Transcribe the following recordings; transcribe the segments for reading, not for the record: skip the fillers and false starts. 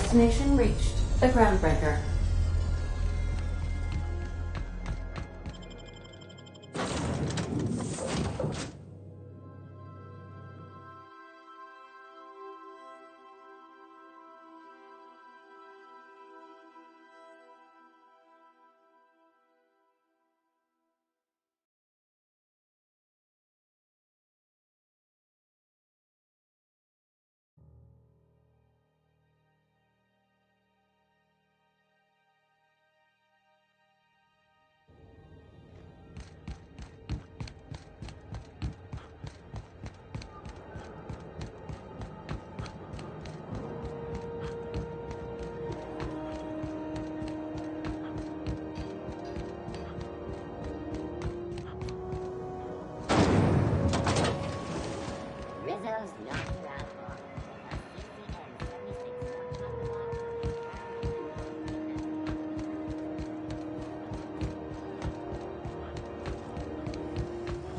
Destination reached. The Groundbreaker.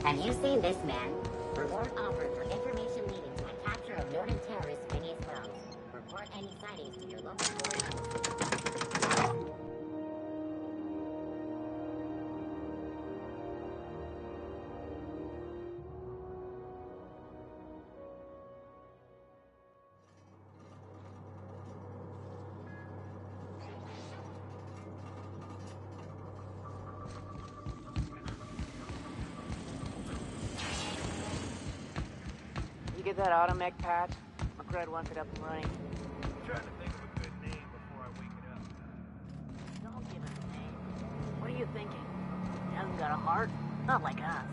Have you seen this man? Reward offered for information leading to the capture of noted terrorist Phineas Wells. Report any sightings to your local police. Get that automech patch? McCred wants it up and running. I'm trying to think of a good name before I wake it up. Don't give it a name. What are you thinking? He hasn't got a heart? Not like us.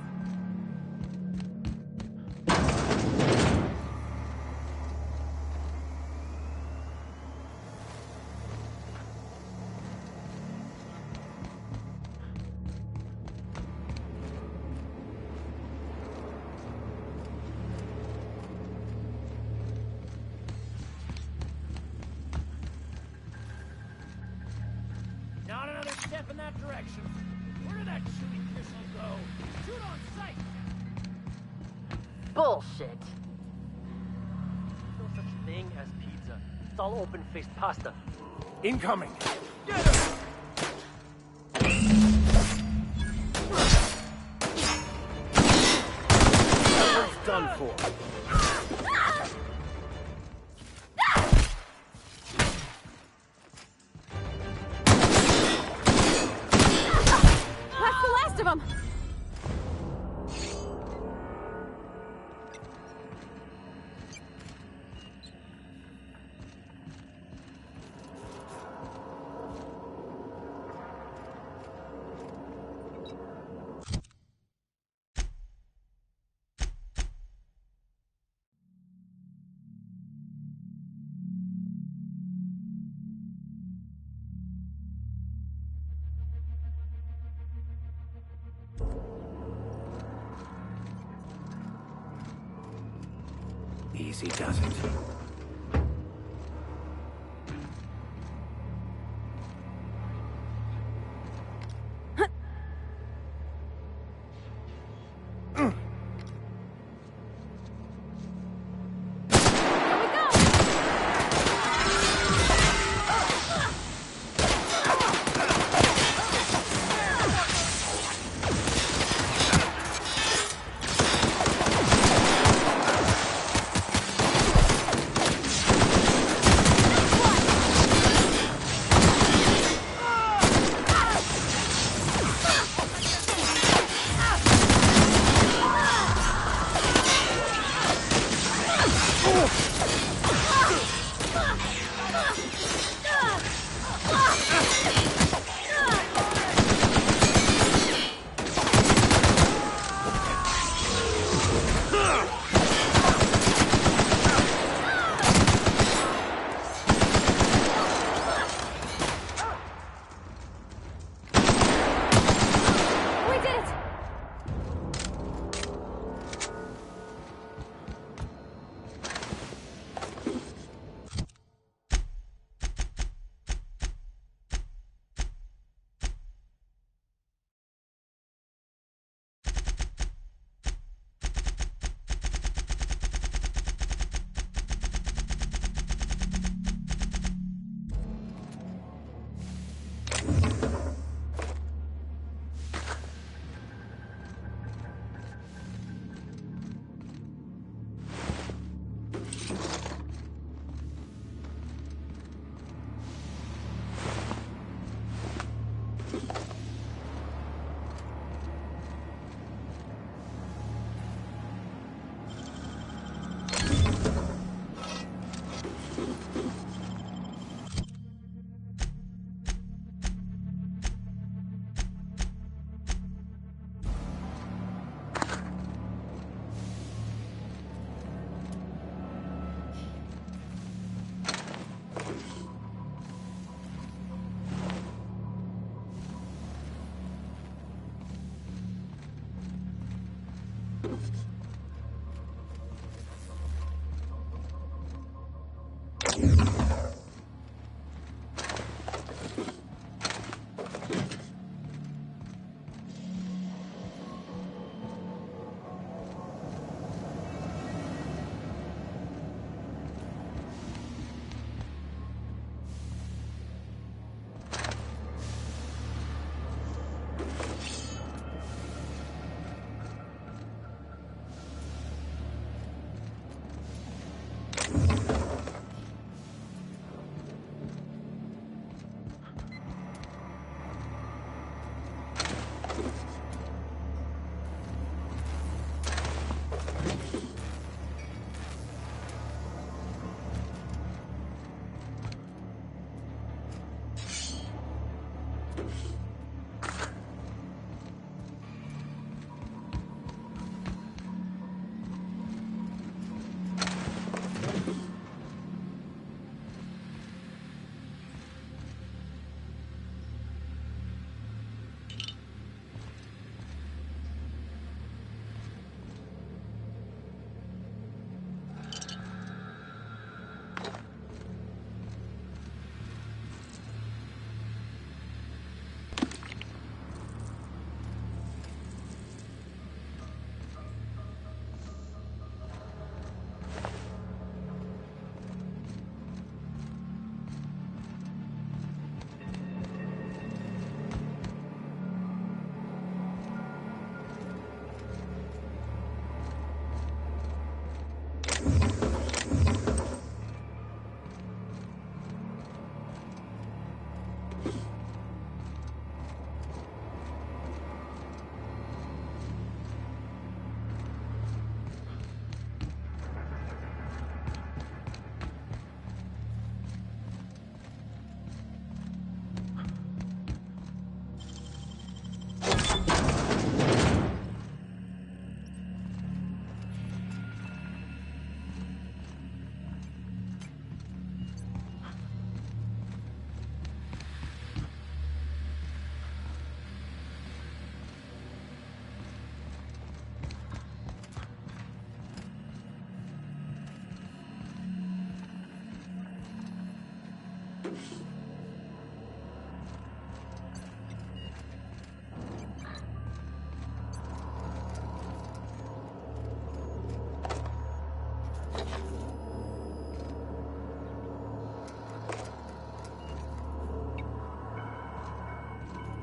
Not another step in that direction. Where did that shooting pistol go? Shoot on sight! Bullshit! There's no such thing as pizza. It's all open-faced pasta. Incoming! Get him! That's done for. Easy does it.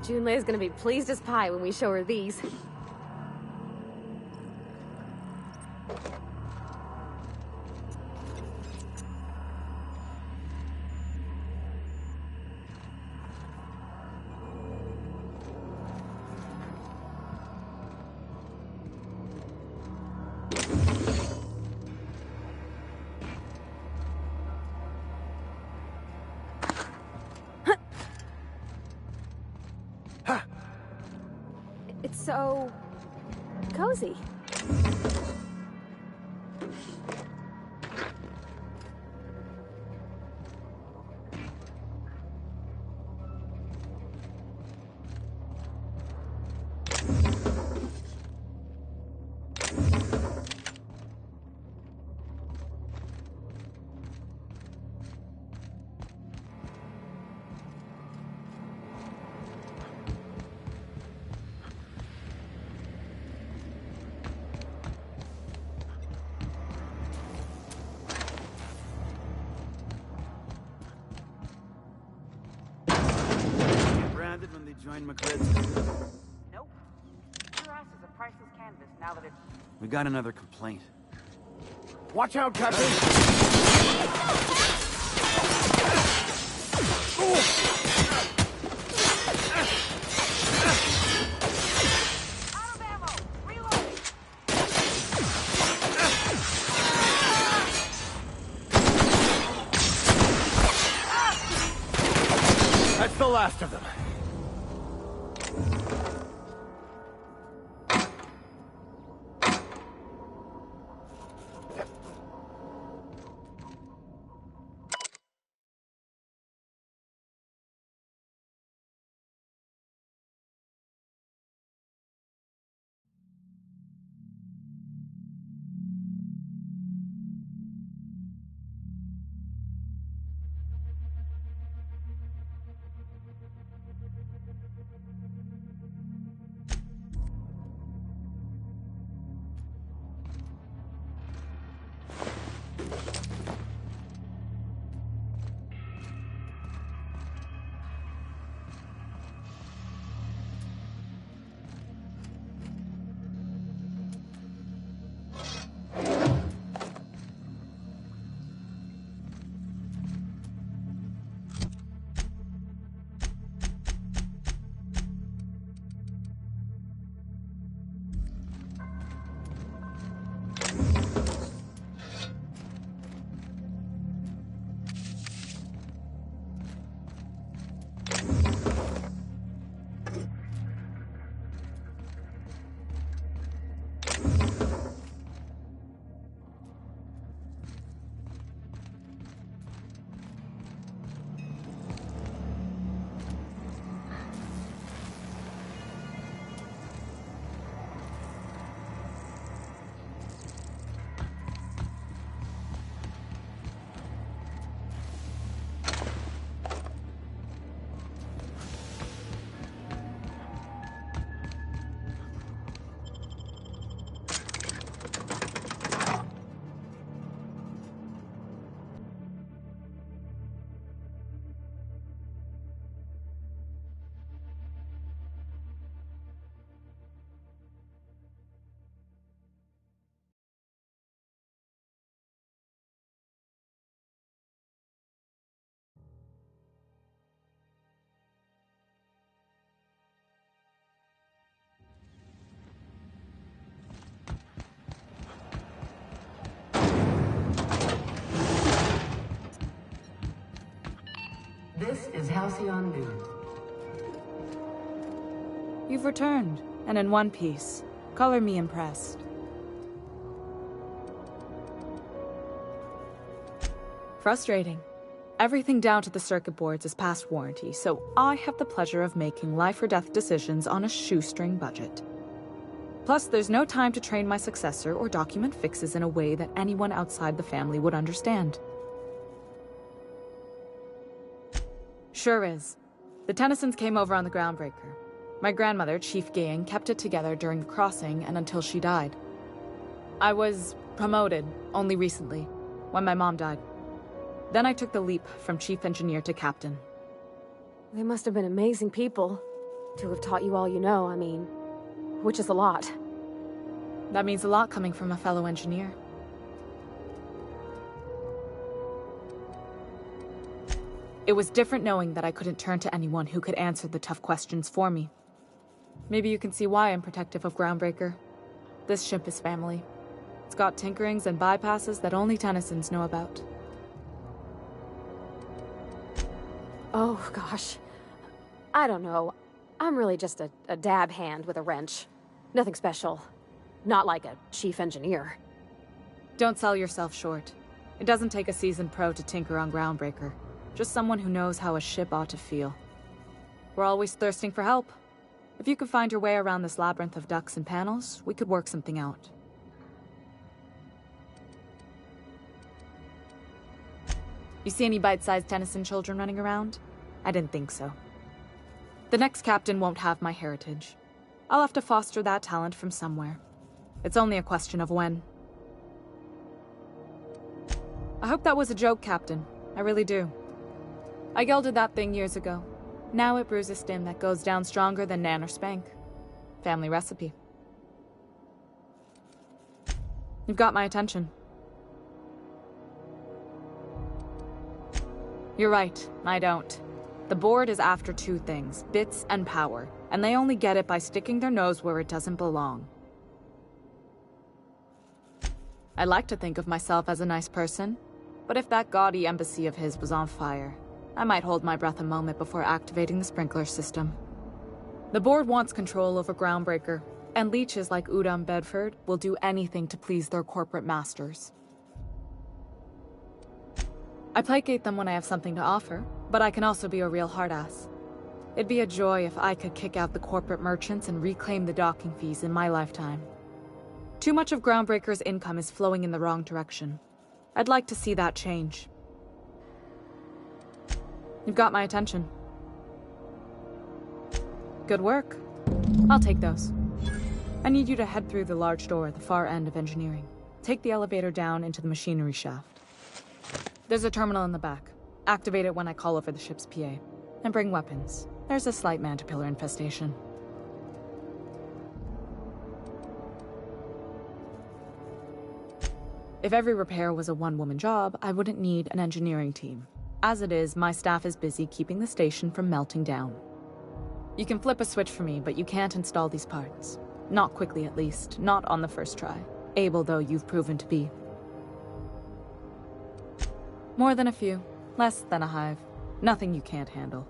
Junlei's gonna be pleased as pie when we show her these. It's so cozy. When they join McRed's. Nope. Your ass is a priceless canvas now that it's... We got another complaint. Watch out, Captain! Out of ammo! Reloading! That's the last of them. is Halcyon News. You've returned, and in one piece. Color me impressed. Frustrating. Everything down to the circuit boards is past warranty, so I have the pleasure of making life or death decisions on a shoestring budget. Plus, there's no time to train my successor or document fixes in a way that anyone outside the family would understand. Sure is. The Tennysons came over on the groundbreaker. My grandmother, Chief Gaying, kept it together during the crossing and until she died. I was promoted only recently, when my mom died. Then I took the leap from chief engineer to captain. They must have been amazing people to have taught you all you know, I mean, which is a lot. That means a lot coming from a fellow engineer. It was different knowing that I couldn't turn to anyone who could answer the tough questions for me. Maybe you can see why I'm protective of Groundbreaker. This ship is family. It's got tinkerings and bypasses that only Tennysons know about. Oh, gosh. I don't know. I'm really just a dab hand with a wrench. Nothing special. Not like a chief engineer. Don't sell yourself short. It doesn't take a seasoned pro to tinker on Groundbreaker. Just someone who knows how a ship ought to feel. We're always thirsting for help. If you could find your way around this labyrinth of ducts and panels, we could work something out. You see any bite-sized Tennyson children running around? I didn't think so. The next captain won't have my heritage. I'll have to foster that talent from somewhere. It's only a question of when. I hope that was a joke, Captain. I really do. I gelded that thing years ago. Now it brews a stem that goes down stronger than Nan or Spank. Family recipe. You've got my attention. You're right, I don't. The board is after two things, bits and power, and they only get it by sticking their nose where it doesn't belong. I like to think of myself as a nice person, but if that gaudy embassy of his was on fire, I might hold my breath a moment before activating the sprinkler system. The board wants control over Groundbreaker, and leeches like Udom Bedford will do anything to please their corporate masters. I placate them when I have something to offer, but I can also be a real hard-ass. It'd be a joy if I could kick out the corporate merchants and reclaim the docking fees in my lifetime. Too much of Groundbreaker's income is flowing in the wrong direction. I'd like to see that change. You've got my attention. Good work. I'll take those. I need you to head through the large door at the far end of engineering. Take the elevator down into the machinery shaft. There's a terminal in the back. Activate it when I call over the ship's PA. And bring weapons. There's a slight man-to-pillar infestation. If every repair was a one-woman job, I wouldn't need an engineering team. As it is, my staff is busy keeping the station from melting down. You can flip a switch for me, but you can't install these parts. Not quickly, at least. Not on the first try. Able though you've proven to be. More than a few. Less than a hive. Nothing you can't handle.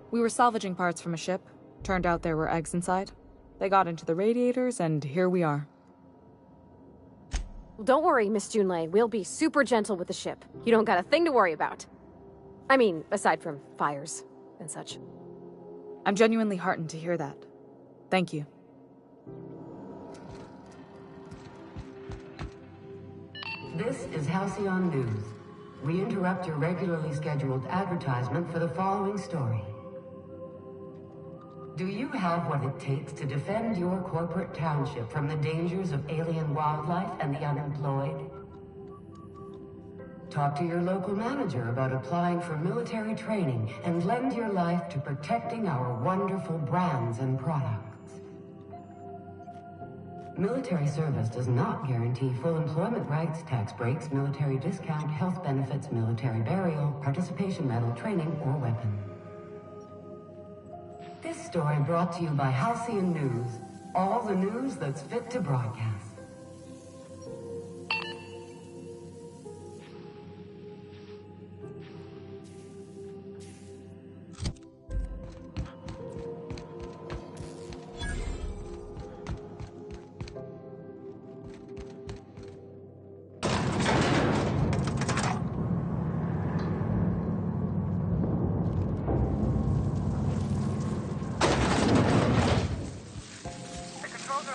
We were salvaging parts from a ship. Turned out there were eggs inside. They got into the radiators, and here we are. Well, don't worry, Miss Junlei. We'll be super gentle with the ship. You don't got a thing to worry about. I mean, aside from fires and such. I'm genuinely heartened to hear that. Thank you. This is Halcyon News. We interrupt your regularly scheduled advertisement for the following story. Do you have what it takes to defend your corporate township from the dangers of alien wildlife and the unemployed? Talk to your local manager about applying for military training and lend your life to protecting our wonderful brands and products. Military service does not guarantee full employment rights, tax breaks, military discount, health benefits, military burial, participation medal, training, or weapon. This story brought to you by Halcyon News. All the news that's fit to broadcast.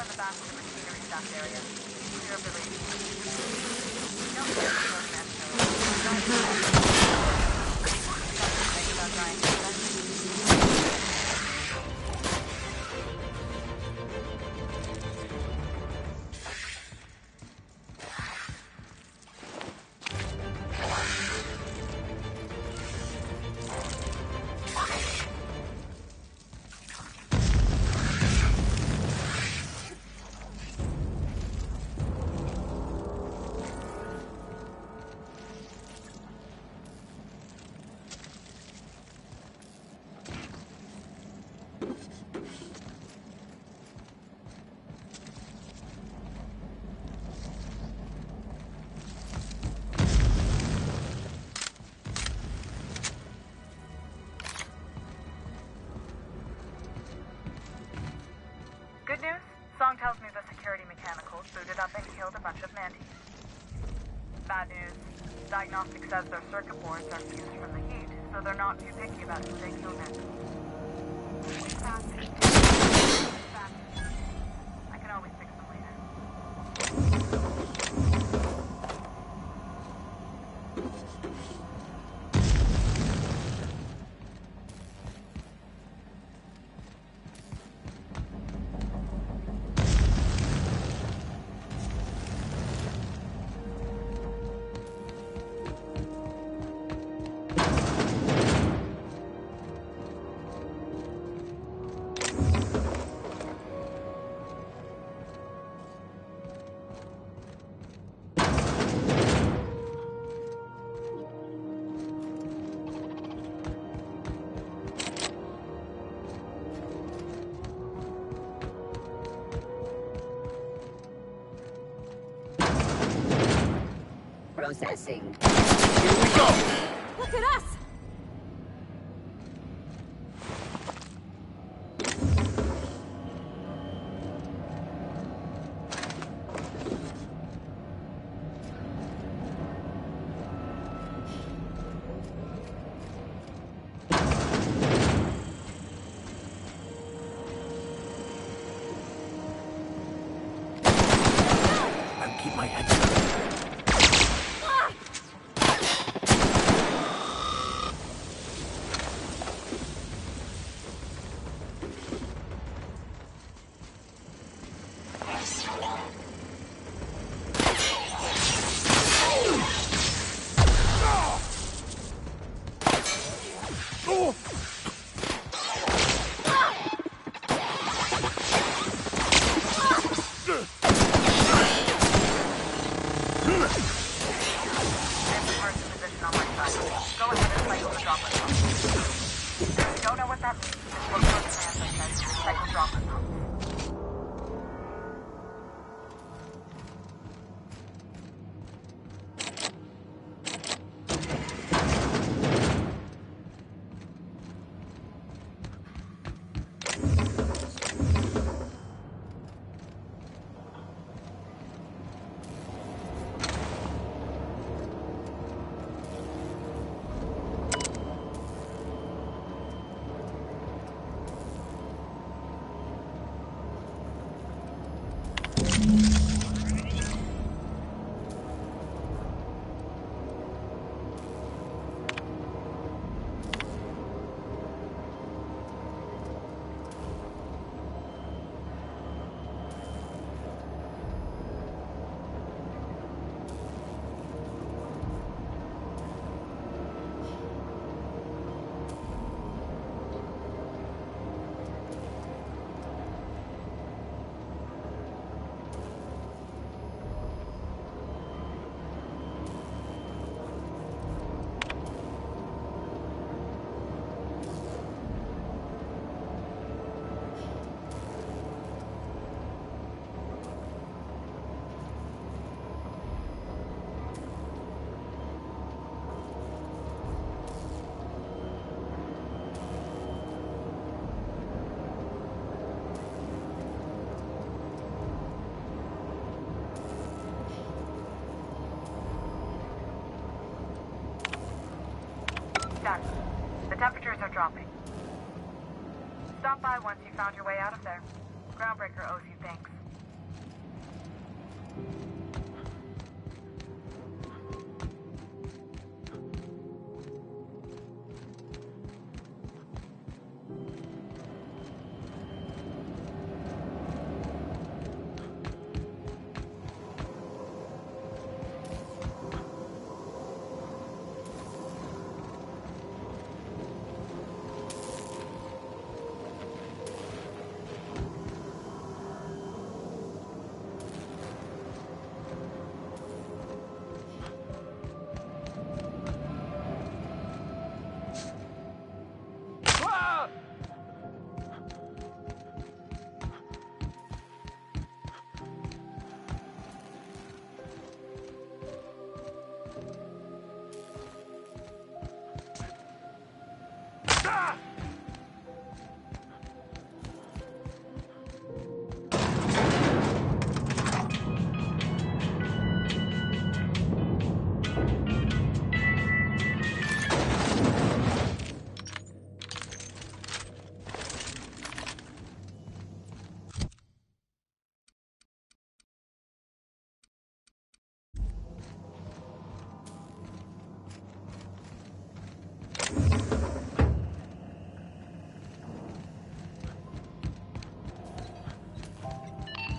in the back of the machinery staff area. Clear of the radius. Don't get those necessarily. Good news? Song tells me the security mechanicals booted up and killed a bunch of mantis. Bad news. Diagnostic says their circuit boards are fused from the heat, so they're not too picky about who they kill next. Fast. I can always fix them later. Processing. Here we go! Look at us! I'll keep my head down. Done. The temperatures are dropping. Stop by once you found your way out of there. Groundbreaker owes you thanks.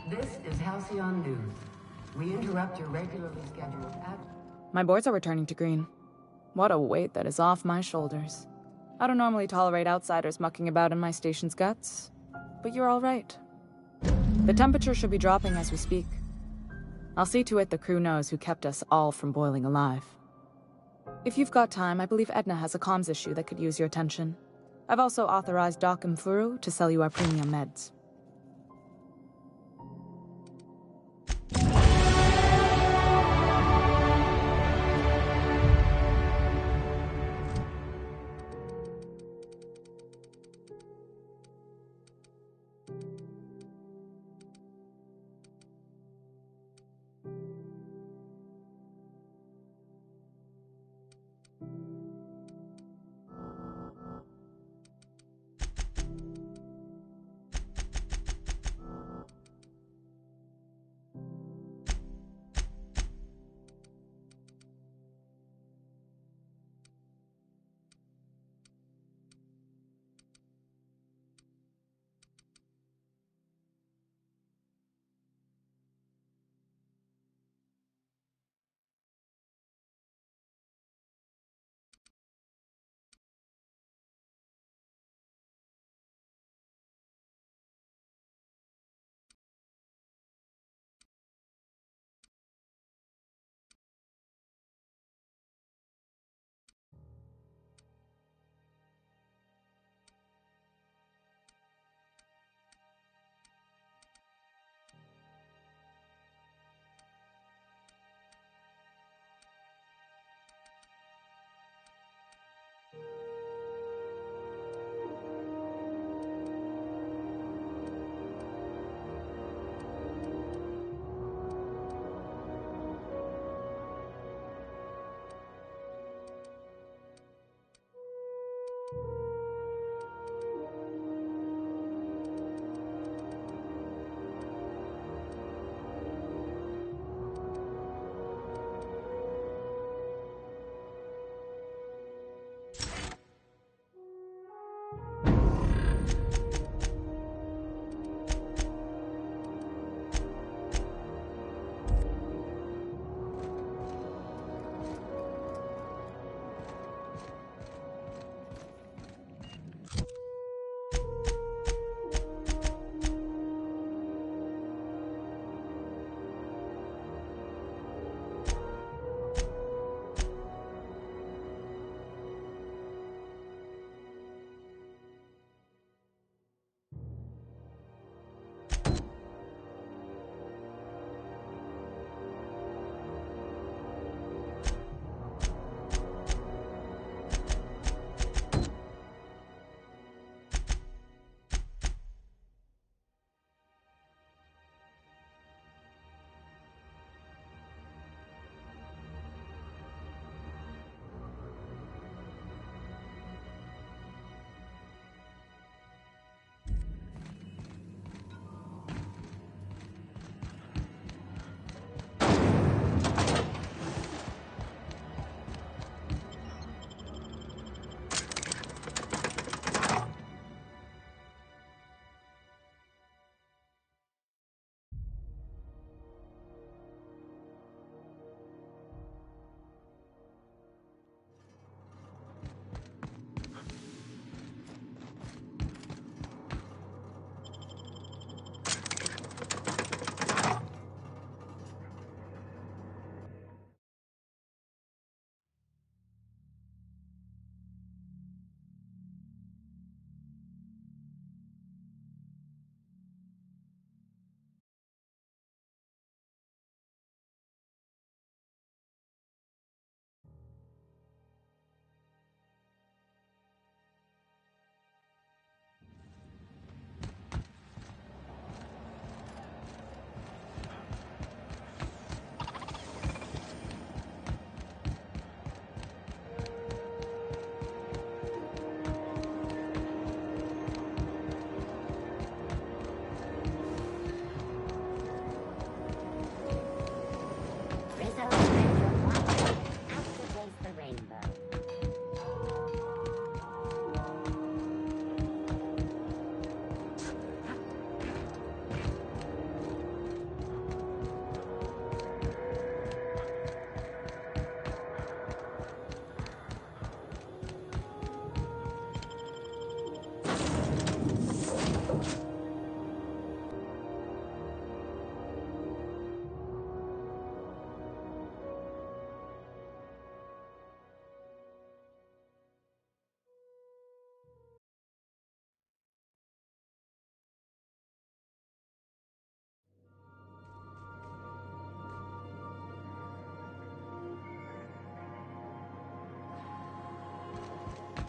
This is Halcyon News. We interrupt your regularly scheduled My boards are returning to green. What a weight that is off my shoulders. I don't normally tolerate outsiders mucking about in my station's guts, but you're all right. The temperature should be dropping as we speak. I'll see to it the crew knows who kept us all from boiling alive. If you've got time, I believe Edna has a comms issue that could use your attention. I've also authorized Doc and Furu to sell you our premium meds.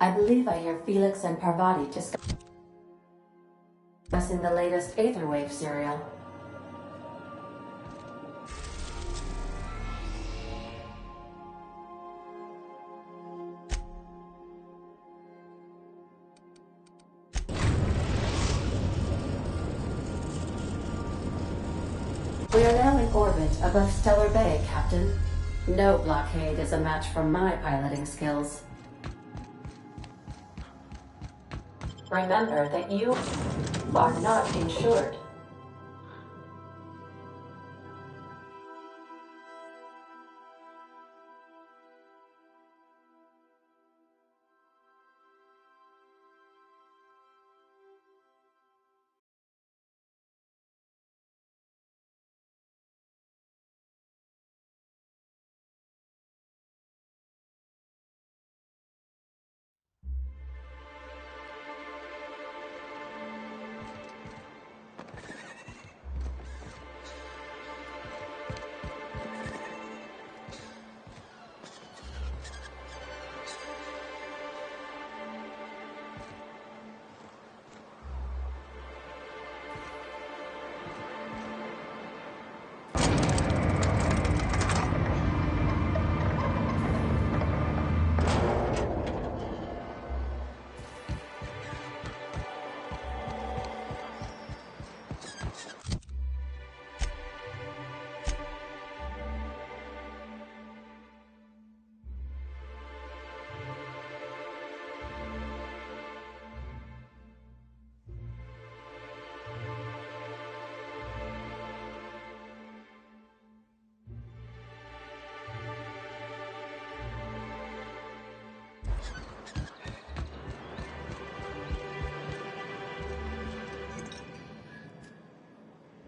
I believe I hear Felix and Parvati discussing the latest Aetherwave serial. We are now in orbit above Stellar Bay, Captain. No blockade is a match for my piloting skills. Remember that you are not insured.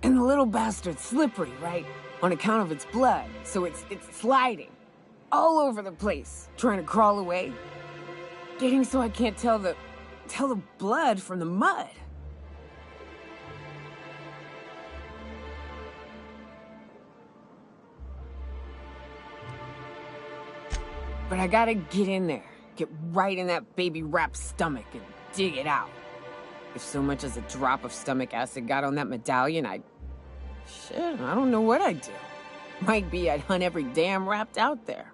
And the little bastard's slippery, right? On account of its blood, so it's sliding. All over the place, trying to crawl away. Getting so I can't tell the blood from the mud. But I gotta get in there, get right in that baby rap's stomach and dig it out. If so much as a drop of stomach acid got on that medallion, shit, I don't know what I'd do. Might be I'd hunt every damn Rapt out there.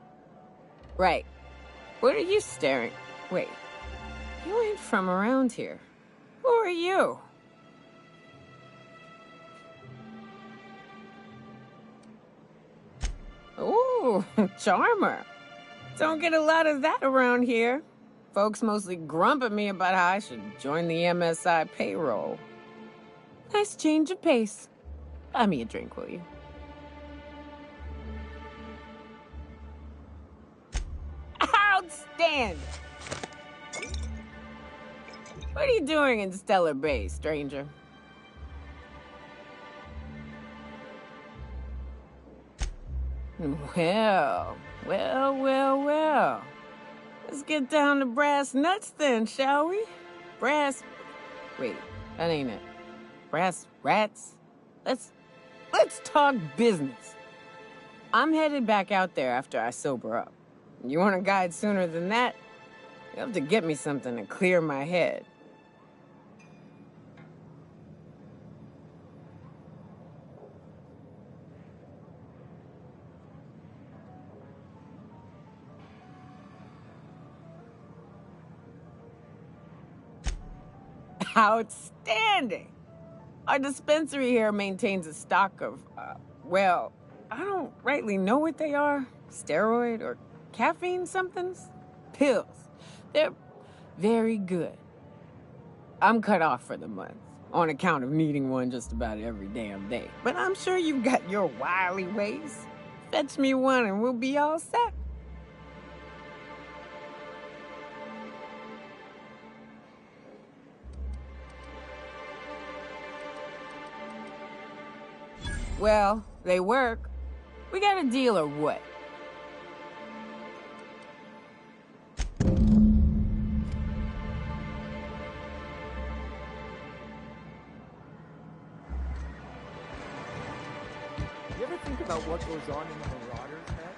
Right. What are you staring? Wait. You ain't from around here. Who are you? Ooh, charmer. Don't get a lot of that around here. Folks mostly grump at me about how I should join the MSI payroll. Nice change of pace. Buy me a drink, will you? Outstanding! What are you doing in Stellar Bay, stranger? Well. Let's get down to brass nuts then, shall we? Wait, that ain't it. Brass rats? Let's talk business. I'm headed back out there after I sober up. You want a guide sooner than that? You'll have to get me something to clear my head. Outstanding! Our dispensary here maintains a stock of, well, I don't rightly know what they are. Steroid or caffeine somethings? Pills. They're very good. I'm cut off for the month, on account of needing one just about every damn day. But I'm sure you've got your wily ways. Fetch me one and we'll be all set. Well, they work. We got a deal or what? You ever think about what goes on in the Marauder's head?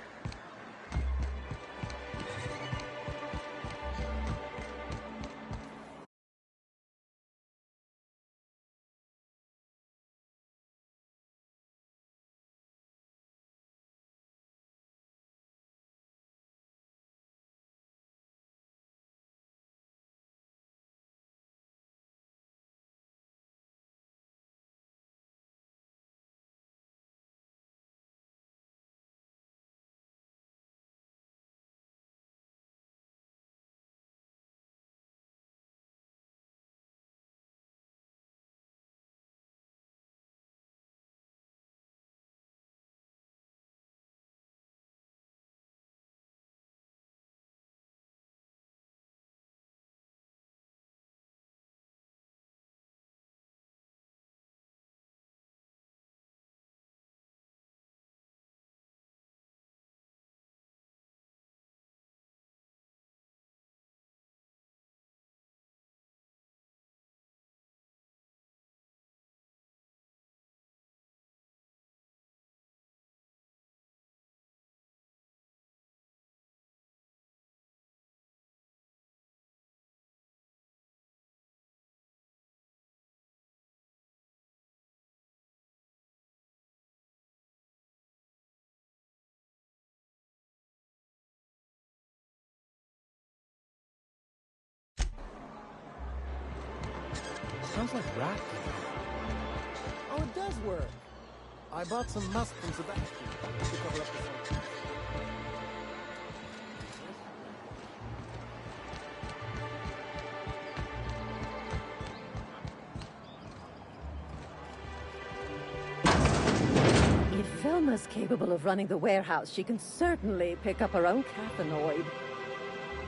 Smells like rat food. Oh, it does work. I bought some musk from Sebastian to cover up the salt. If Velma's capable of running the warehouse, she can certainly pick up her own cathanoid.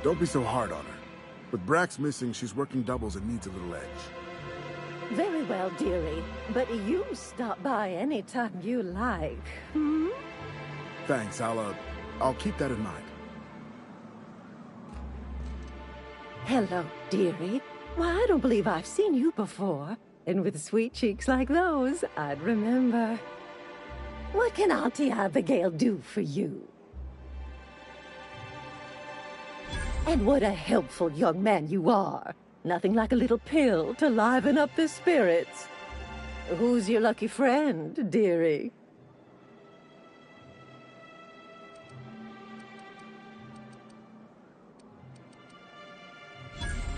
Don't be so hard on her. With Brax missing, she's working doubles and needs a little edge. Very well, dearie. But you stop by anytime you like, hmm? Thanks, I'll keep that in mind. Hello, dearie. Why, I don't believe I've seen you before. And with sweet cheeks like those, I'd remember. What can Auntie Abigail do for you? And what a helpful young man you are. Nothing like a little pill to liven up the spirits. Who's your lucky friend, dearie?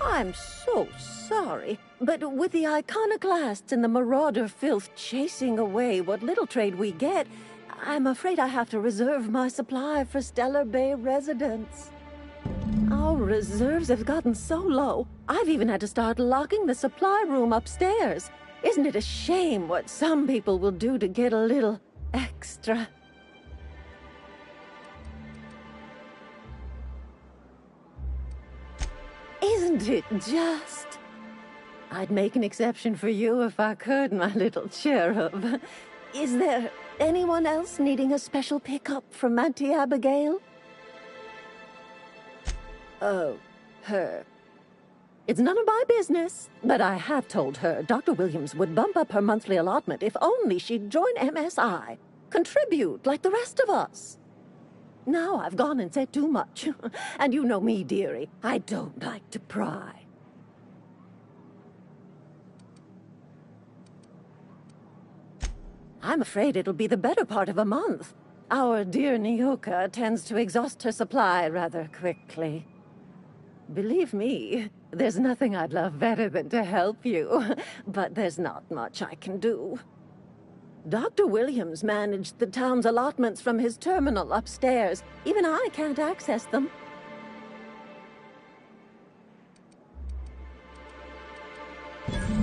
I'm so sorry, but with the iconoclasts and the marauder filth chasing away what little trade we get, I'm afraid I have to reserve my supply for Stellar Bay residents. Our reserves have gotten so low, I've even had to start locking the supply room upstairs. Isn't it a shame what some people will do to get a little extra? Isn't it just? I'd make an exception for you if I could, my little cherub. Is there anyone else needing a special pickup from Auntie Abigail? Oh, her. It's none of my business, but I have told her Dr. Williams would bump up her monthly allotment if only she'd join MSI. Contribute like the rest of us. Now I've gone and said too much. And you know me, dearie. I don't like to pry. I'm afraid it'll be the better part of a month. Our dear Nyoka tends to exhaust her supply rather quickly. Believe me, there's nothing I'd love better than to help you, but there's not much I can do. Dr. Williams managed the town's allotments from his terminal upstairs. Even I can't access them.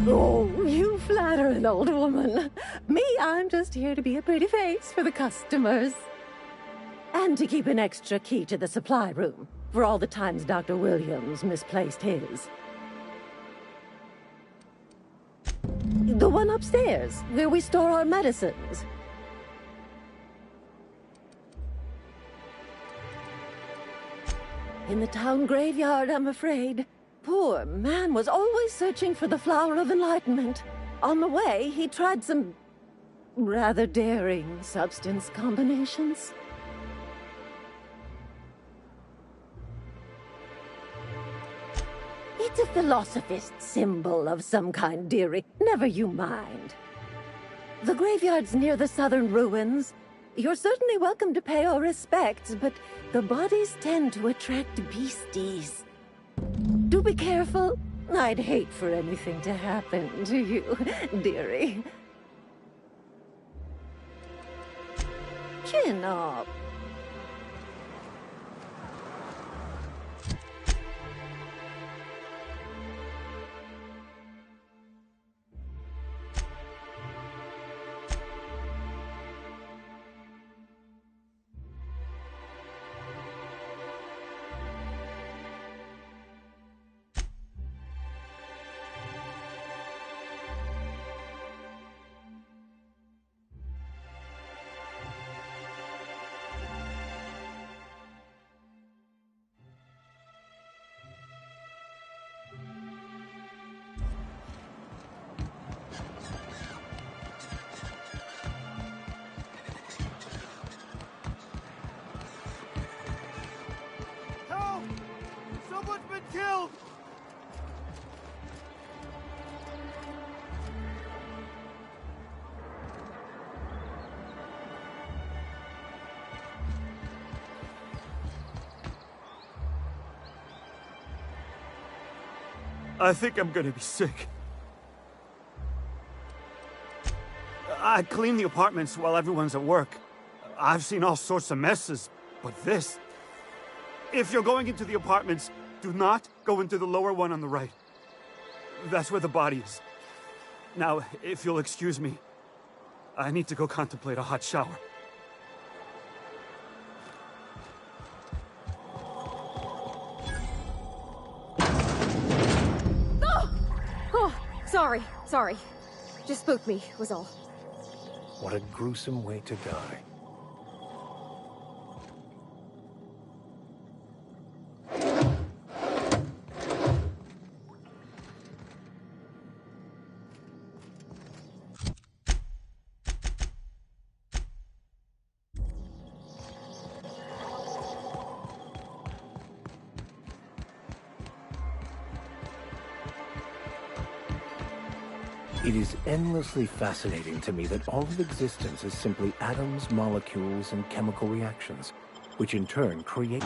Oh, you flatter an old woman. Me, I'm just here to be a pretty face for the customers. And to keep an extra key to the supply room, for all the times Dr. Williams misplaced his. The one upstairs, where we store our medicines. In the town graveyard, I'm afraid. Poor man was always searching for the flower of enlightenment. On the way, he tried some rather daring substance combinations. It's a philosophist symbol of some kind, dearie. Never you mind. The graveyard's near the southern ruins. You're certainly welcome to pay our respects, but the bodies tend to attract beasties. Do be careful. I'd hate for anything to happen to you, dearie. Chin up. Killed! I think I'm gonna be sick. I clean the apartments while everyone's at work. I've seen all sorts of messes, but this... If you're going into the apartments, do not go into the lower one on the right. That's where the body is. Now, if you'll excuse me, I need to go contemplate a hot shower. Oh, sorry. Just spooked me, was all. What a gruesome way to die. It is endlessly fascinating to me that all of existence is simply atoms, molecules, and chemical reactions, which in turn create...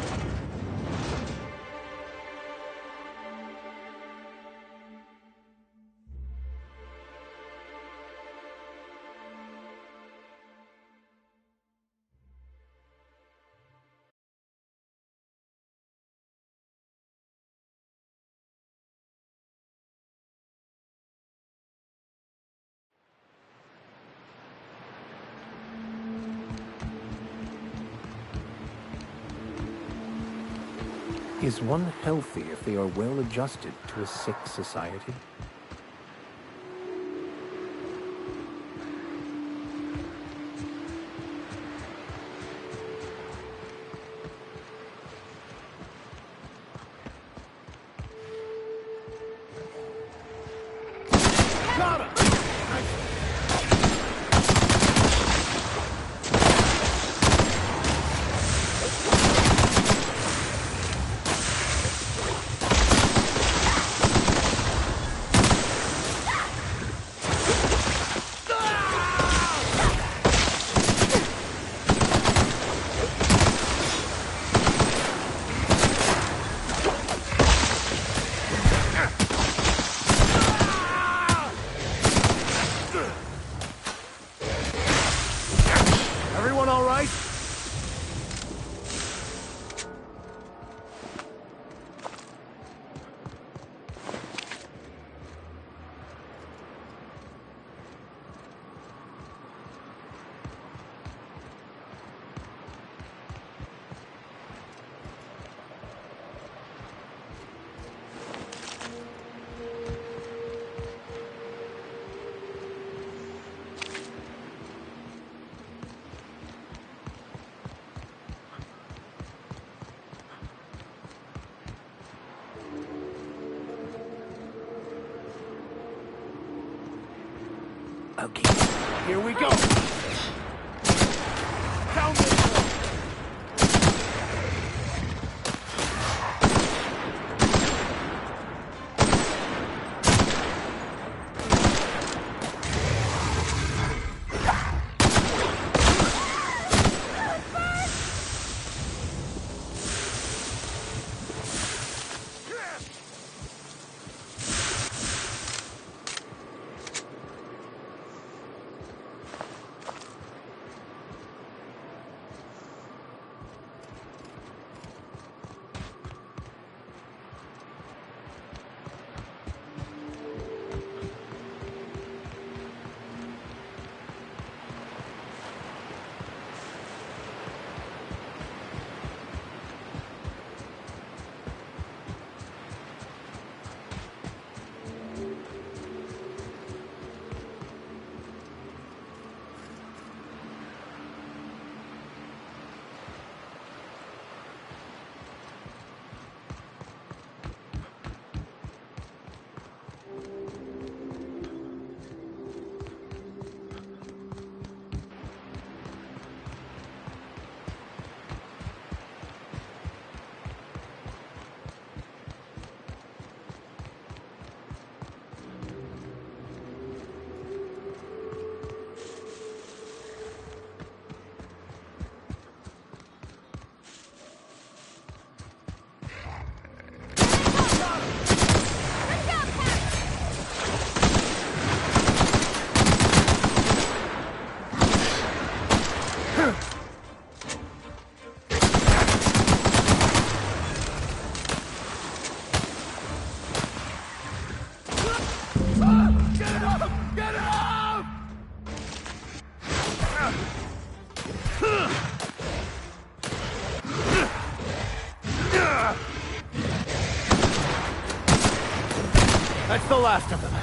Is one healthy if they are well adjusted to a sick society? Got him! Everyone all right? Okay, Here we go! Down this way! the last of them.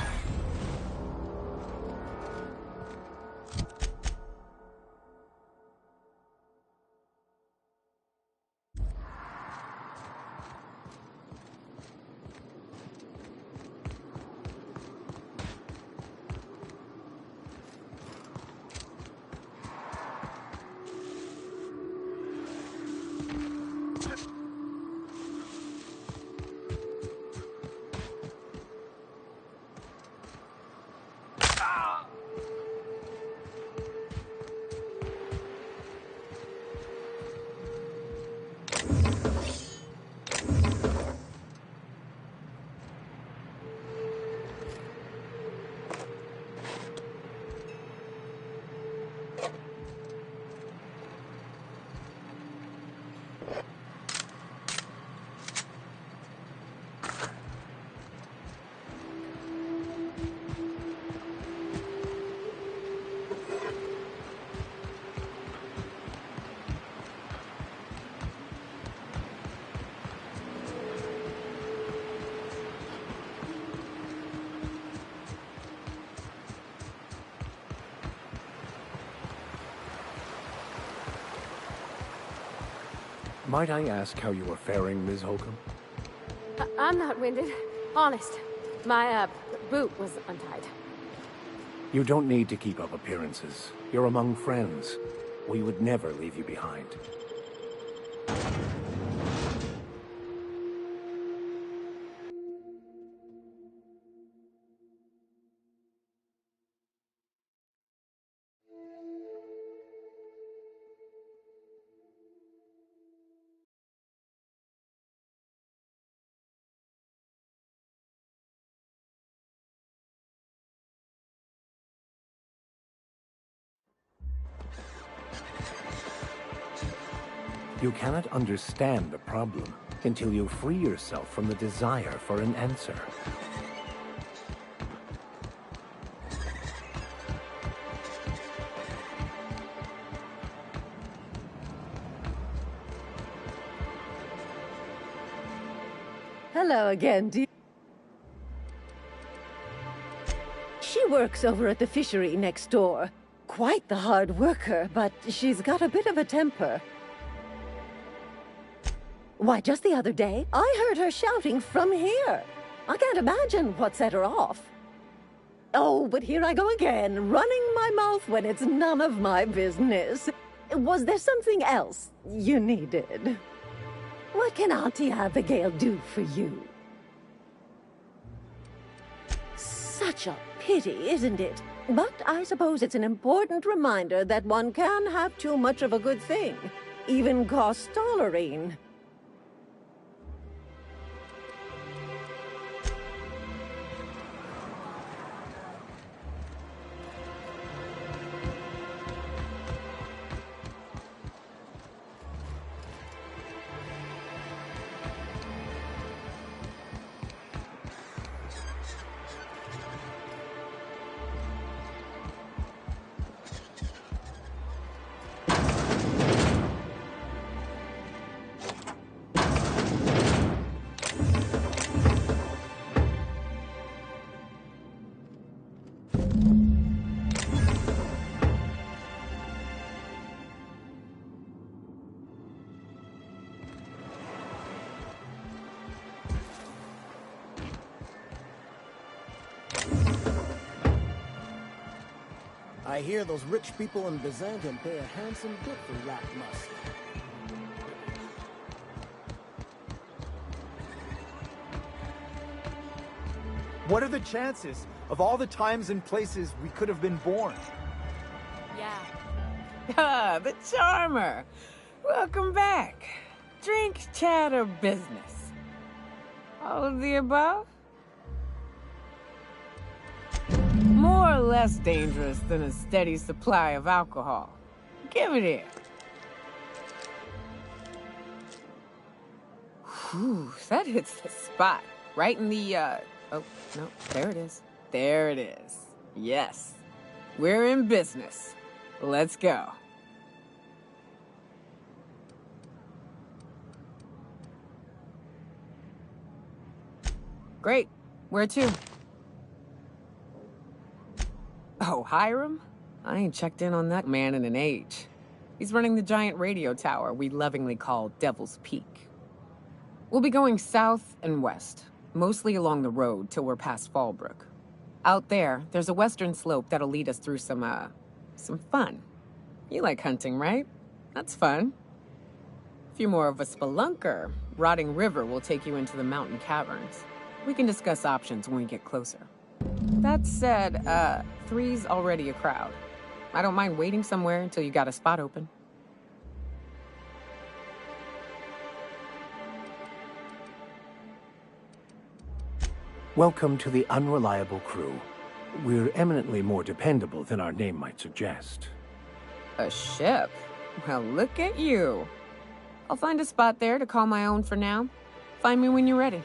Might I ask how you are faring, Ms. Holcomb? I'm not winded. Honest. My, boot was untied. You don't need to keep up appearances. You're among friends. We would never leave you behind. You cannot understand the problem until you free yourself from the desire for an answer. Hello again, dear. She works over at the fishery next door. Quite the hard worker, but she's got a bit of a temper. Why, just the other day, I heard her shouting from here. I can't imagine what set her off. Oh, but here I go again, running my mouth when it's none of my business. Was there something else you needed? What can Auntie Abigail do for you? Such a pity, isn't it? But I suppose it's an important reminder that one can have too much of a good thing, even cost tolerine. I hear those rich people in Byzantium pay a handsome bit for rat musk. What are the chances of all the times and places we could have been born? Yeah. Ah, the charmer. Welcome back. Drink, chat, or business? All of the above? More or less dangerous than a steady supply of alcohol. Give it here. Whew, that hits the spot. Right in the, oh, no, there it is. There it is. Yes. We're in business. Let's go. Great. Where to? Oh, Hiram? I ain't checked in on that man in an age. He's running the giant radio tower we lovingly call Devil's Peak. We'll be going south and west, mostly along the road till we're past Fallbrook. Out there, there's a western slope that'll lead us through some fun. You like hunting, right? That's fun. If you're more of a spelunker, Rotting River will take you into the mountain caverns. We can discuss options when we get closer. That said, 3's already a crowd. I don't mind waiting somewhere until you got a spot open. Welcome to the Unreliable Crew. We're eminently more dependable than our name might suggest. A ship? Well, look at you. I'll find a spot there to call my own for now. Find me when you're ready.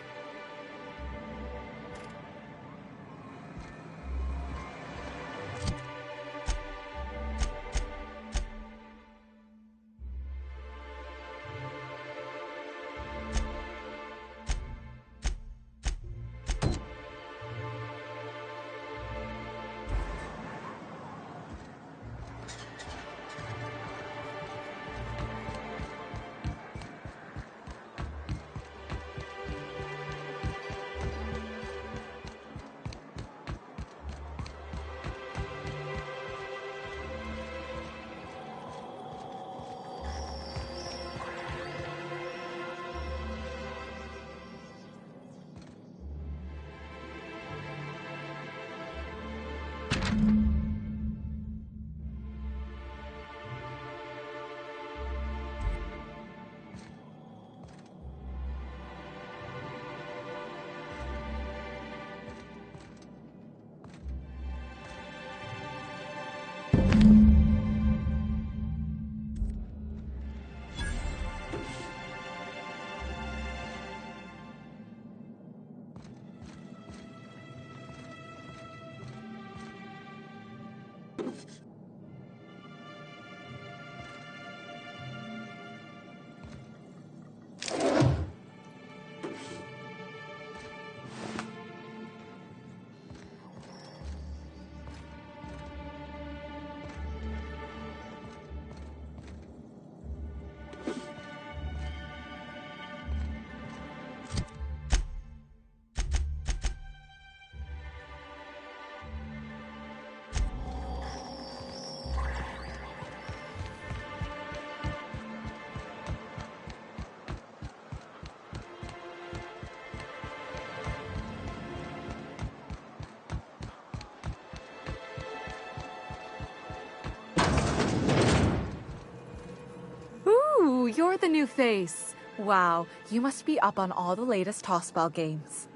You're the new face. Wow, you must be up on all the latest tossball games.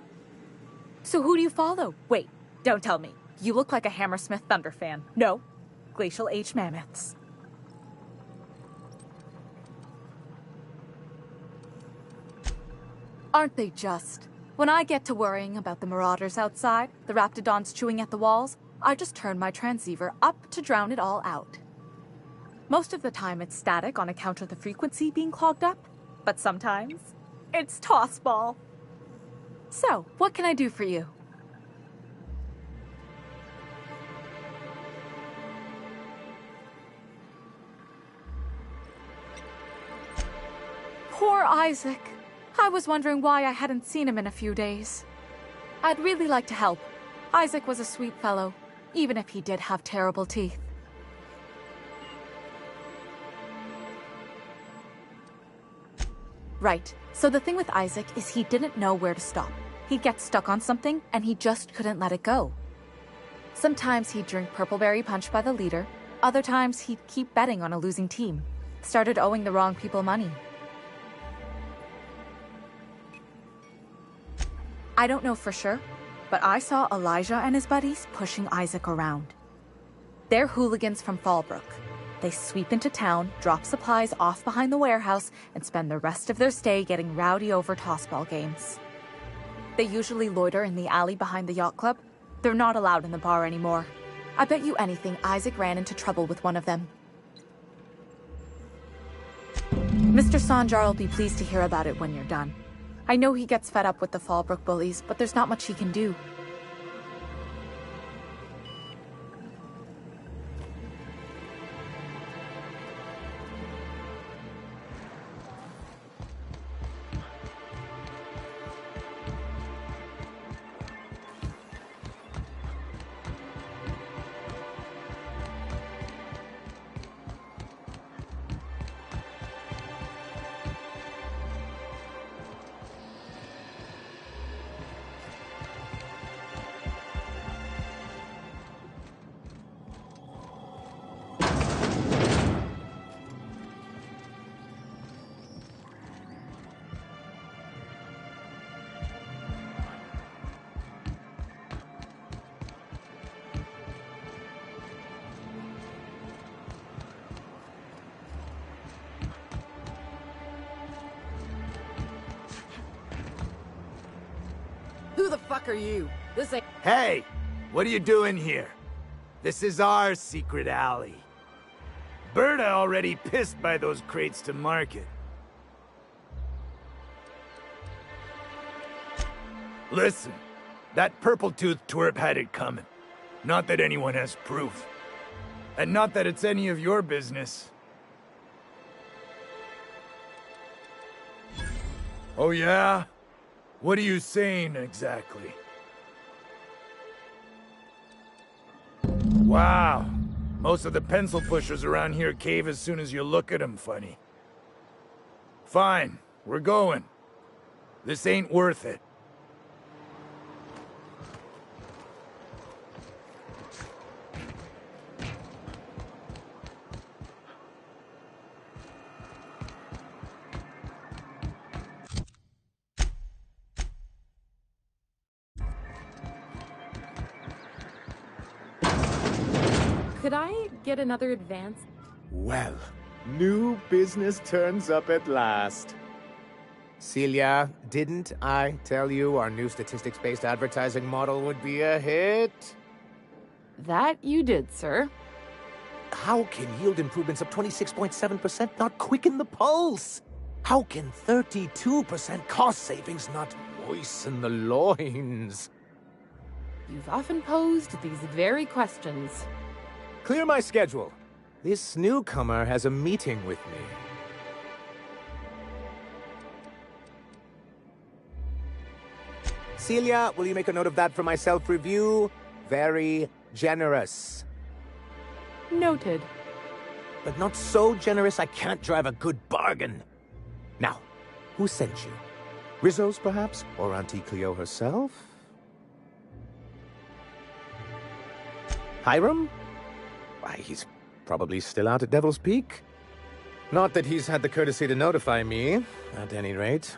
So who do you follow? Wait, don't tell me. You look like a Hammersmith Thunder fan. No, Glacial Age Mammoths. Aren't they just? When I get to worrying about the marauders outside, the raptidons chewing at the walls, I just turn my transceiver up to drown it all out. Most of the time it's static on account of the frequency being clogged up, but sometimes it's tossball. So, what can I do for you? Poor Isaac. I was wondering why I hadn't seen him in a few days. I'd really like to help. Isaac was a sweet fellow, even if he did have terrible teeth. Right. So the thing with Isaac is he didn't know where to stop. He'd get stuck on something, and he just couldn't let it go. Sometimes he'd drink Purpleberry Punch by the liter. Other times he'd keep betting on a losing team. Started owing the wrong people money. I don't know for sure, but I saw Elijah and his buddies pushing Isaac around. They're hooligans from Fallbrook. They sweep into town, drop supplies off behind the warehouse, and spend the rest of their stay getting rowdy over tossball games. They usually loiter in the alley behind the yacht club. They're not allowed in the bar anymore. I bet you anything Isaac ran into trouble with one of them. Mr. Sanjar will be pleased to hear about it when you're done. I know he gets fed up with the Fallbrook bullies, but there's not much he can do. Who the fuck are you? This ain't... Hey! What are you doing here? This is our secret alley. Berta already pissed by those crates to market. Listen, that purple-toothed twerp had it coming. Not that anyone has proof. And not that it's any of your business. Oh yeah? What are you saying exactly? Wow. Most of the pencil pushers around here cave as soon as you look at them funny. Fine, we're going. This ain't worth it. Could I get another advance? Well, new business turns up at last. Celia, didn't I tell you our new statistics-based advertising model would be a hit? That you did, sir. How can yield improvements of 26.7% not quicken the pulse? How can 32% cost savings not moisten the loins? You've often posed these very questions. Clear my schedule. This newcomer has a meeting with me. Celia, will you make a note of that for my self-review? Very generous. Noted. But not so generous I can't drive a good bargain. Now, who sent you? Rizzo's, perhaps? Or Auntie Cleo herself? Hiram? Why, he's probably still out at Devil's Peak. Not that he's had the courtesy to notify me, at any rate.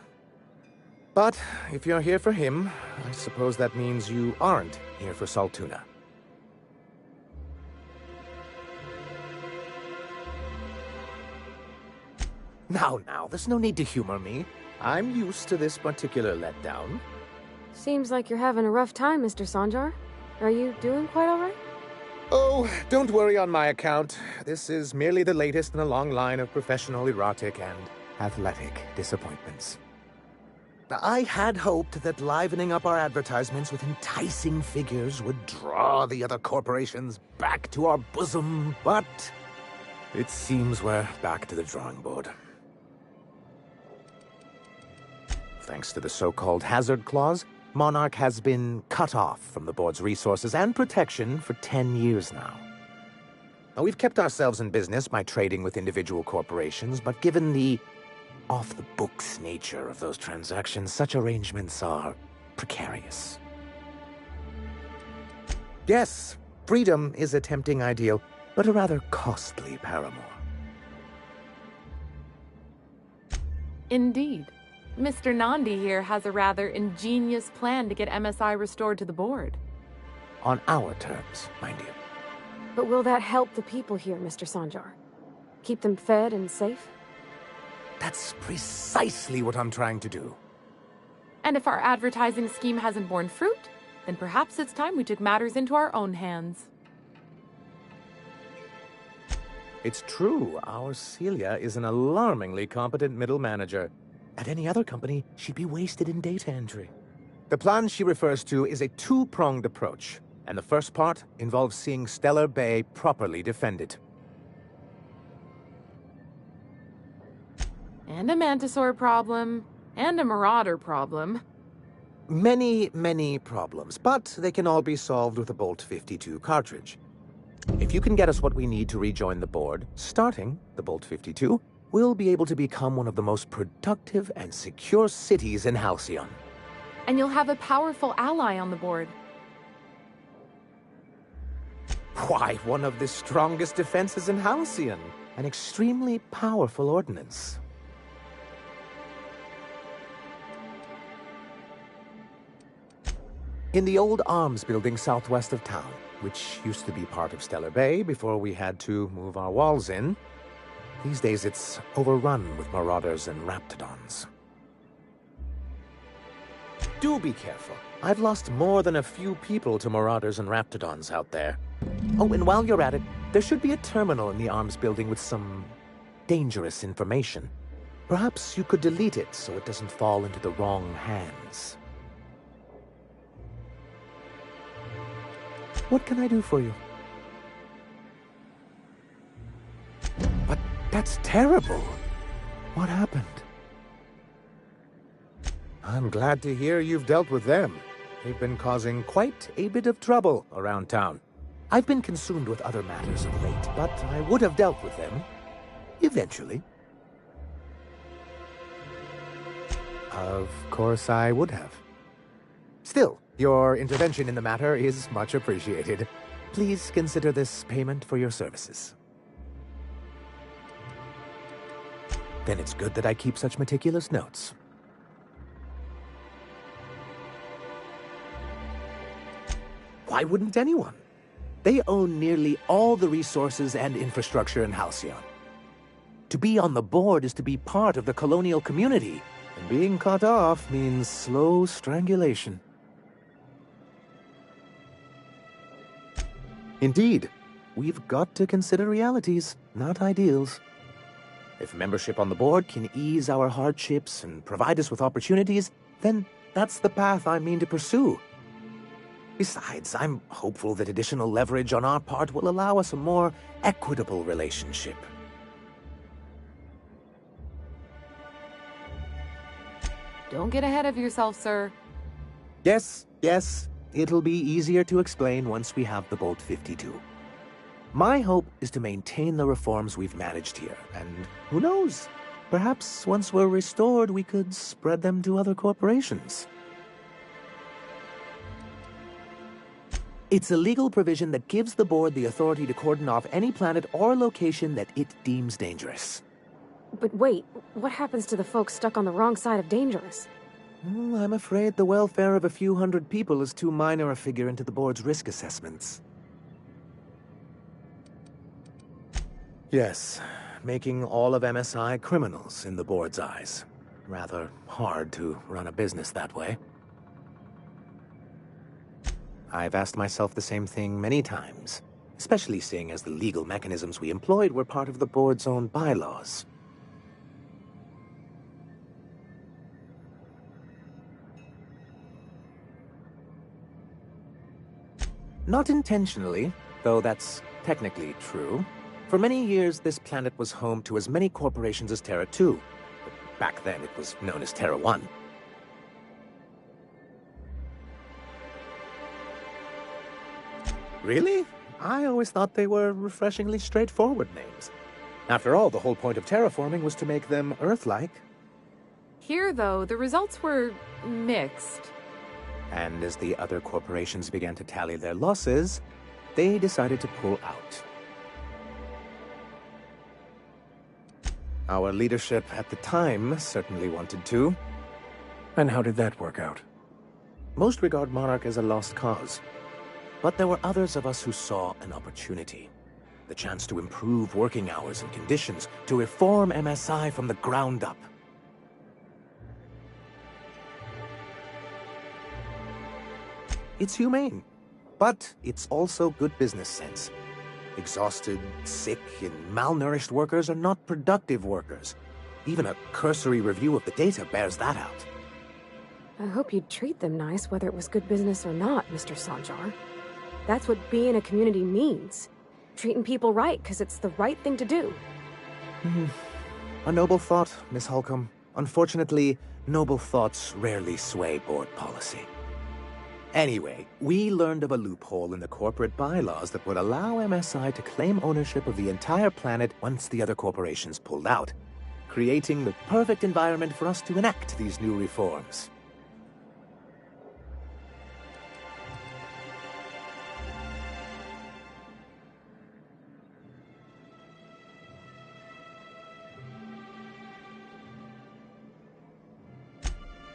But if you're here for him, I suppose that means you aren't here for Saltuna. Now, there's no need to humor me. I'm used to this particular letdown. Seems like you're having a rough time, Mr. Sanjar. Are you doing quite all right? Oh, don't worry on my account. This is merely the latest in a long line of professional, erotic, and athletic disappointments. I had hoped that livening up our advertisements with enticing figures would draw the other corporations back to our bosom, but it seems we're back to the drawing board. Thanks to the so-called hazard clause, Monarch has been cut off from the board's resources and protection for 10 years now. Now, we've kept ourselves in business by trading with individual corporations, but given the off-the-books nature of those transactions, such arrangements are precarious. Yes, freedom is a tempting ideal, but a rather costly paramour. Indeed. Mr. Nandi here has a rather ingenious plan to get MSI restored to the board. On our terms, mind you. But will that help the people here, Mr. Sanjar? Keep them fed and safe? That's precisely what I'm trying to do. And if our advertising scheme hasn't borne fruit, then perhaps it's time we took matters into our own hands. It's true, our Celia is an alarmingly competent middle manager. At any other company, she'd be wasted in data entry. The plan she refers to is a two-pronged approach, and the first part involves seeing Stellar Bay properly defended. And a Mantisaur problem, and a Marauder problem. Many, many problems, but they can all be solved with a Bolt 52 cartridge. If you can get us what we need to rejoin the board, starting the Bolt 52, we'll be able to become one of the most productive and secure cities in Halcyon. And you'll have a powerful ally on the board. Why, one of the strongest defenses in Halcyon. An extremely powerful ordnance. In the old arms building southwest of town, which used to be part of Stellar Bay before we had to move our walls in, these days it's overrun with marauders and raptidons. Do be careful. I've lost more than a few people to marauders and raptidons out there. Oh, and while you're at it, there should be a terminal in the arms building with some dangerous information. Perhaps you could delete it so it doesn't fall into the wrong hands. What can I do for you? But that's terrible. What happened? I'm glad to hear you've dealt with them. They've been causing quite a bit of trouble around town. I've been consumed with other matters of late, but I would have dealt with them. Eventually. Of course I would have. Still, your intervention in the matter is much appreciated. Please consider this payment for your services. Then it's good that I keep such meticulous notes. Why wouldn't anyone? They own nearly all the resources and infrastructure in Halcyon. To be on the board is to be part of the colonial community, and being cut off means slow strangulation. Indeed, we've got to consider realities, not ideals. If membership on the board can ease our hardships and provide us with opportunities, then that's the path I mean to pursue. Besides, I'm hopeful that additional leverage on our part will allow us a more equitable relationship. Don't get ahead of yourself, sir. Yes, it'll be easier to explain once we have the Bolt 52. My hope is to maintain the reforms we've managed here, and who knows? Perhaps once we're restored, we could spread them to other corporations. It's a legal provision that gives the board the authority to cordon off any planet or location that it deems dangerous. But wait, what happens to the folks stuck on the wrong side of dangerous? I'm afraid the welfare of a few hundred people is too minor a figure into the board's risk assessments. Yes, making all of MSI criminals in the board's eyes. Rather hard to run a business that way. I've asked myself the same thing many times, especially seeing as the legal mechanisms we employed were part of the board's own bylaws. Not intentionally, though that's technically true. For many years, this planet was home to as many corporations as Terra 2. But back then, it was known as Terra 1. Really? I always thought they were refreshingly straightforward names. After all, the whole point of terraforming was to make them Earth-like. Here, though, the results were mixed. And as the other corporations began to tally their losses, they decided to pull out. Our leadership at the time certainly wanted to. And how did that work out? Most regard Monarch as a lost cause. But there were others of us who saw an opportunity. The chance to improve working hours and conditions, to reform MSI from the ground up. It's humane, but it's also good business sense. Exhausted, sick, and malnourished workers are not productive workers. Even a cursory review of the data bears that out. I hope you'd treat them nice, whether it was good business or not, Mr. Sanjar. That's what being a community means. Treating people right, because it's the right thing to do. A noble thought, Miss Holcomb. Unfortunately, noble thoughts rarely sway board policy. Anyway, we learned of a loophole in the corporate bylaws that would allow MSI to claim ownership of the entire planet once the other corporations pulled out, creating the perfect environment for us to enact these new reforms.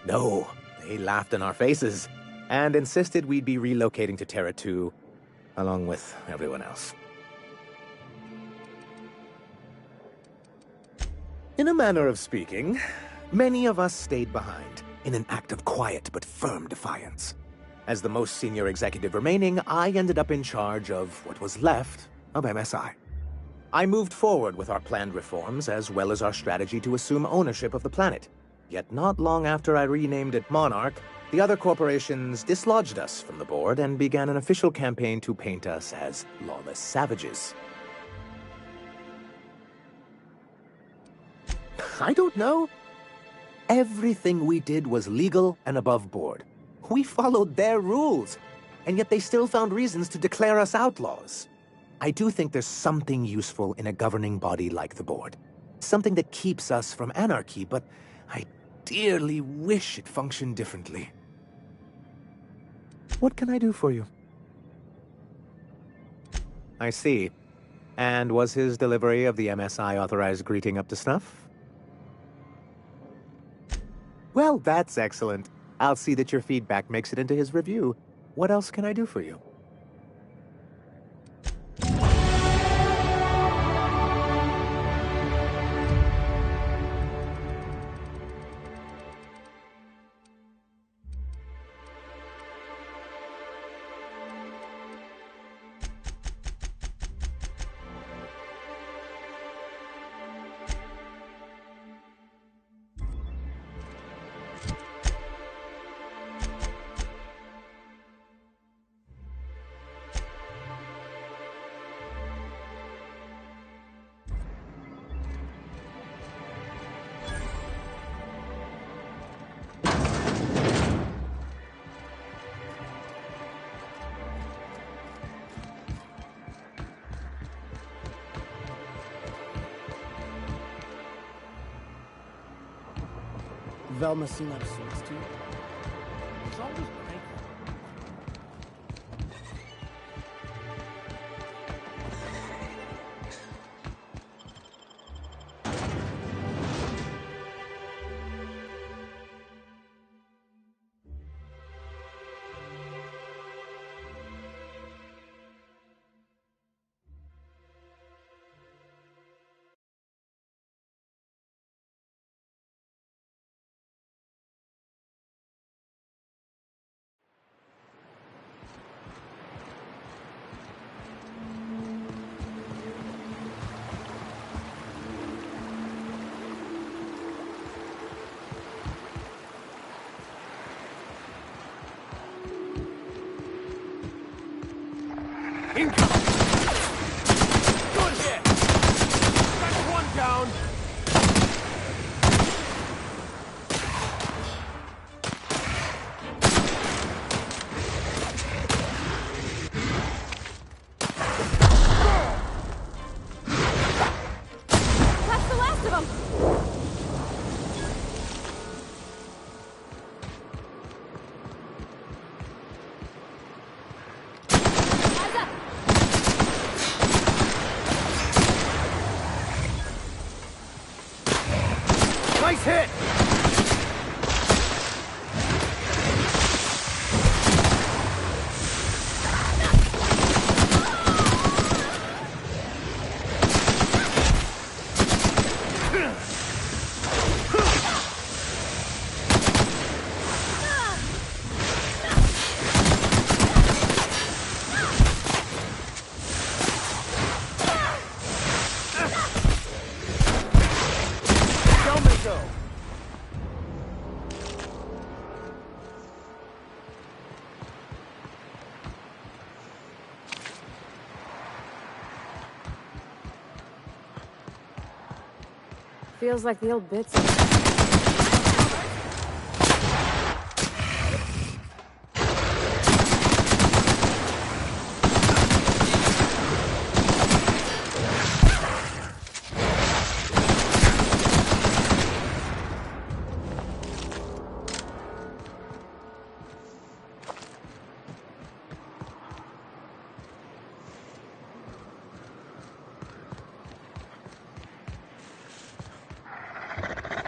No, they laughed in our faces and insisted we'd be relocating to Terra 2, along with everyone else. In a manner of speaking, many of us stayed behind, in an act of quiet but firm defiance. As the most senior executive remaining, I ended up in charge of what was left of MSI. I moved forward with our planned reforms, as well as our strategy to assume ownership of the planet. Yet not long after I renamed it Monarch, the other corporations dislodged us from the board and began an official campaign to paint us as lawless savages. I don't know. Everything we did was legal and above board. We followed their rules, and yet they still found reasons to declare us outlaws. I do think there's something useful in a governing body like the board. Something that keeps us from anarchy, but I dearly wish it functioned differently. What can I do for you? I see. And was his delivery of the MSI authorized greeting up to snuff? Well, that's excellent. I'll see that your feedback makes it into his review. What else can I do for you? Velma seem like sorts to you? It's always cranky. Incoming! Good hit! That's one down! That's the last of them! Nice hit! Go! Feels like the old bits.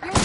You're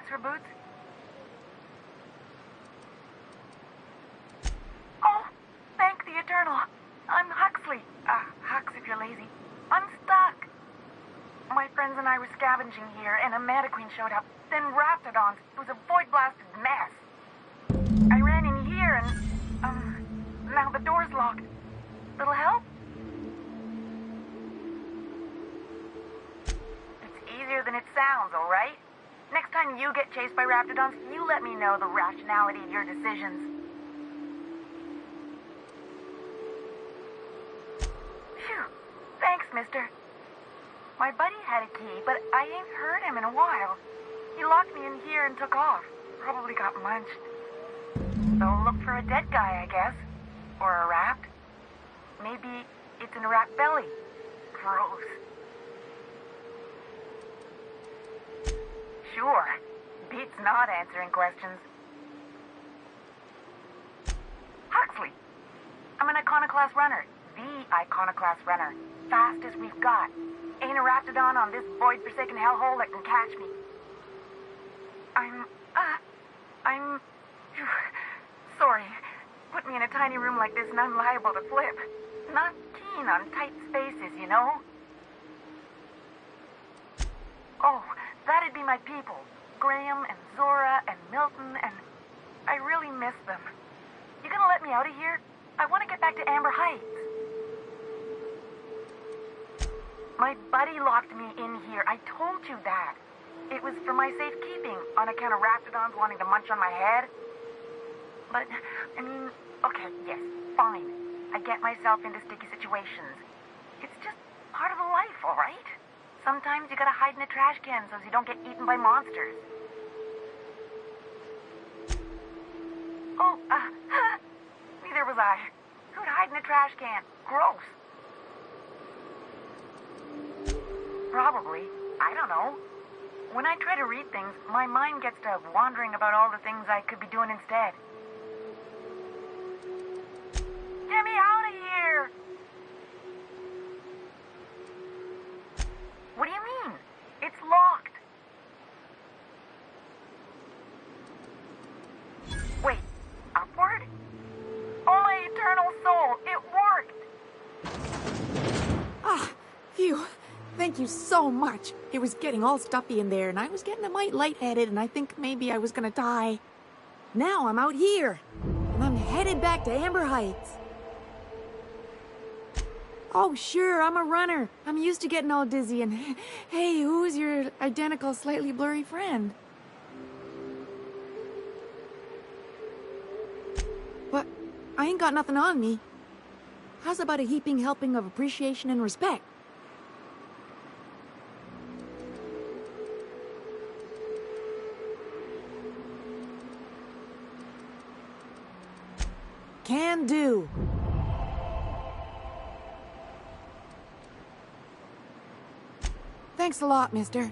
For boots? Oh, thank the Eternal. I'm Huxley. Hux if you're lazy. I'm stuck. My friends and I were scavenging here, and a Manta Queen showed up. Then Raptidons. It was a void-blasted mess. I ran in here, and, now the door's locked. Little help? It's easier than it sounds, all right? Next time you get chased by Raptidons, you let me know the rationality of your decisions. Phew. Thanks, mister. My buddy had a key, but I ain't heard him in a while. He locked me in here and took off. Probably got munched. So look for a dead guy, I guess. Or a rat. Maybe it's in a rat belly. Gross. Sure. Beats not answering questions. Huxley. I'm an Iconoclast runner. the iconoclast runner. Fastest we've got. Ain't a raptidon on this void-forsaken hellhole that can catch me. I'm... sorry. Put me in a tiny room like this and I'm liable to flip. Not keen on tight spaces, you know? Oh, that'd be my people. Graham and Zora and Milton and... I really miss them. You gonna let me out of here? I want to get back to Amber Heights. My buddy locked me in here. I told you that. It was for my safekeeping, on account of raptidons wanting to munch on my head. But, I mean, okay, yes, fine. I get myself into sticky situations. It's just part of the life, all right? Sometimes you gotta hide in a trash can so you don't get eaten by monsters. Oh, neither was I. Who'd hide in a trash can? Gross. Probably. I don't know. When I try to read things, my mind gets to wandering about all the things I could be doing instead. Get me out of here! What do you mean? It's locked. Wait, upward? Oh, my eternal soul, it worked! Ah, phew. Thank you so much. It was getting all stuffy in there, and I was getting a mite lightheaded, and I think maybe I was gonna die. Now I'm out here, and I'm headed back to Amber Heights. Oh, sure, I'm a runner. I'm used to getting all dizzy, and hey, who's your identical, slightly blurry friend? But I ain't got nothing on me. How's about a heaping helping of appreciation and respect? Can do. Thanks a lot, mister.